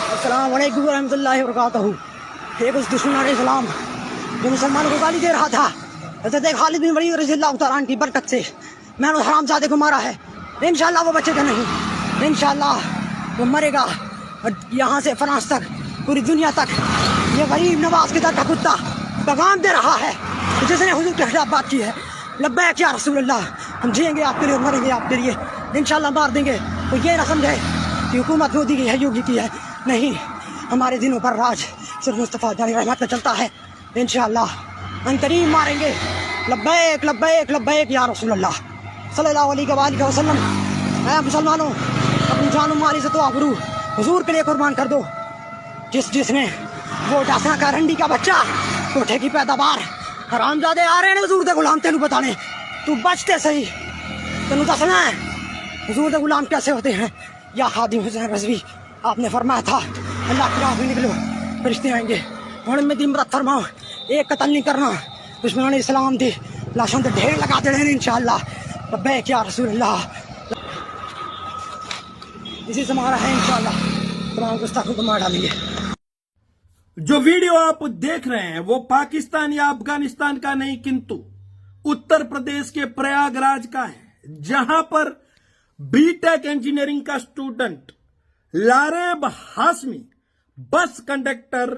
अस्सलाम वालेकुम रहमतुल्लाहि व बरकातहू। एक उस दुश्मन इस्लाम जो मुसलमानों को गाली दे रहा था, हज़रत खालिद बिन वलीद रज़ियल्लाहु तआला अन्हु की बरकत से मैंने उस हरामजादे को मारा है। इंशाअल्लाह वो बचेगा नहीं, इंशाअल्लाह वो मरेगा। और यहाँ से फ्रांस तक, पूरी दुनिया तक ये गरीब नवाज के दर का कुत्ता पैगाम दे रहा है जिसने हुजूर के खिलाफ बात की है। लब्बैक या रसूल अल्लाह, हम जिएंगे आपके लिए और मरेंगे आपके लिए, इंशाअल्लाह मार देंगे। तो ये ना समझे कि हुकूमत मोदी की है, योगी की है, नहीं, हमारे दिनों पर राज सिर्फ मुस्तफ़ा जानी रहमत का चलता है। इंशाअल्लाह अंतरीम मारेंगे। लब्बैक लब्बैक लब्बैक या रसूल अल्लाह सल्लल्लाहु अलैहि वसल्लम। ऐ मुसलमानों, अपनी जान माली से तो आबरू हुजूर के लिए कुर्बान कर दो। जिसने वो डासना का रंडी का बच्चा, कोठे की पैदावार, हरामजादे आ रहे हैं हुजूर दे गुलाम तेनू बताने, तू बचते सही, तेनू दसना है हुजूर दे गुलाम कैसे होते हैं। या खादिम हुसैन रज़वी, आपने फरमाया था अल्लाह की राह में निकलो फरिश्ते आएंगे। और में दिन रात फरमाओ एक कत्ल नहीं करना, दुश्मनान इस्लाम दी लाशों के ढेर लगा दे रहे इंशाअल्लाह। लब्बैक या रसूल अल्लाह। इसी से हमारा है इंशाअल्लाह, तमाम गुस्ताखों को मार डालेंगे। जो वीडियो आप देख रहे हैं वो पाकिस्तान या अफगानिस्तान का नहीं, किंतु उत्तर प्रदेश के प्रयागराज का है, जहां पर बीटेक इंजीनियरिंग का student Lareb Hashmi bus conductor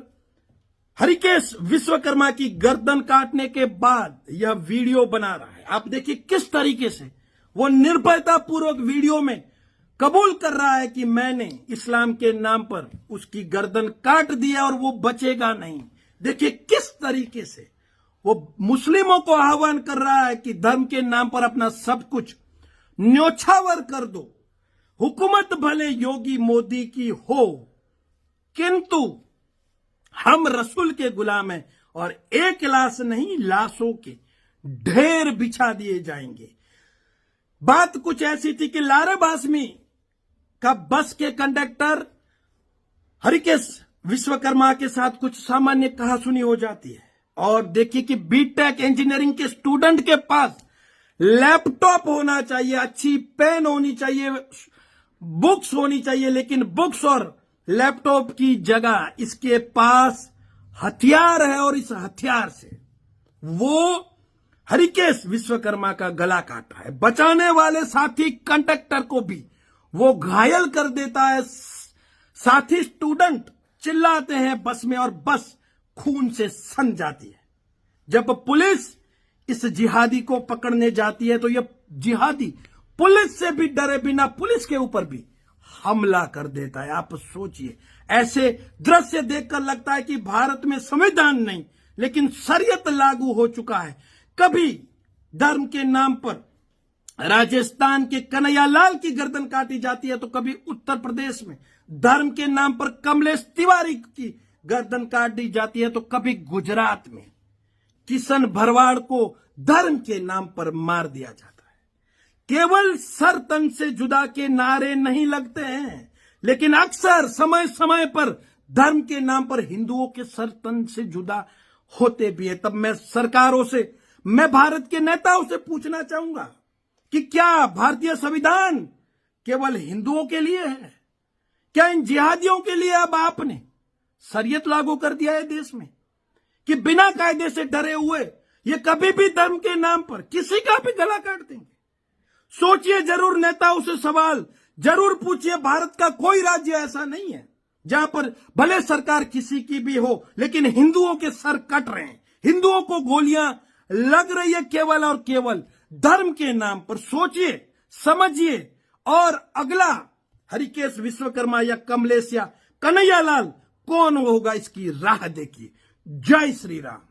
Harikesh Vishwakarma की गर्दन काटने के बाद यह वीडियो बना रहा है। आप देखिए किस तरीके से वो निर्भयता पूर्वक वीडियो में कबूल कर रहा है कि मैंने इस्लाम के नाम पर उसकी गर्दन काट दिया और वो बचेगा नहीं। देखिए किस तरीके से वो मुस्लिमों को आह्वान कर रहा है कि धर्म के नाम पर अपना सब कुछ न्योछावर कर दो। हुकूमत भले योगी मोदी की हो, किंतु हम रसूल के गुलाम हैं और एक लाश नहीं, लाशों के ढेर बिछा दिए जाएंगे। बात कुछ ऐसी थी कि लारेब हाशमी का बस के कंडक्टर हरिकेश विश्वकर्मा के साथ कुछ सामान्य कहा सुनी हो जाती है। और देखिए कि बीटेक इंजीनियरिंग के स्टूडेंट के पास लैपटॉप होना चाहिए, अच्छी पेन होनी चाहिए, बुक्स होनी चाहिए, लेकिन बुक्स और लैपटॉप की जगह इसके पास हथियार है और इस हथियार से वो हरिकेश विश्वकर्मा का गला काटा है। बचाने वाले साथी कंडक्टर को भी वो घायल कर देता है। साथी स्टूडेंट चिल्लाते हैं बस में और बस खून से सन जाती है। जब पुलिस इस जिहादी को पकड़ने जाती है तो यह जिहादी पुलिस से भी डरे बिना पुलिस के ऊपर भी हमला कर देता है। आप सोचिए, ऐसे दृश्य देखकर लगता है कि भारत में संविधान नहीं लेकिन शरीयत लागू हो चुका है। कभी धर्म के नाम पर राजस्थान के कन्हैयालाल की गर्दन काटी जाती है तो कभी उत्तर प्रदेश में धर्म के नाम पर कमलेश तिवारी की गर्दन काटी जाती है तो कभी गुजरात में किशन भरवाड़ को धर्म के नाम पर मार दिया जाता है। केवल सर तन से जुदा के नारे नहीं लगते हैं, लेकिन अक्सर समय समय पर धर्म के नाम पर हिंदुओं के सर तन से जुदा होते भी है। तब मैं सरकारों से, मैं भारत के नेताओं से पूछना चाहूंगा कि क्या भारतीय संविधान केवल हिंदुओं के लिए है? क्या इन जिहादियों के लिए अब आपने शरीयत लागू कर दिया है देश में कि बिना कायदे से डरे हुए ये कभी भी धर्म के नाम पर किसी का भी गला काट देंगे? सोचिए जरूर, नेताओं से सवाल जरूर पूछिए। भारत का कोई राज्य ऐसा नहीं है जहां पर भले सरकार किसी की भी हो लेकिन हिंदुओं के सर कट रहे हैं, हिंदुओं को गोलियां लग रही है केवल और केवल धर्म के नाम पर। सोचिए, समझिए, और अगला हरिकेश विश्वकर्मा या कमलेश या कन्हैयालाल कौन होगा, इसकी राह देखिए। जय श्री राम।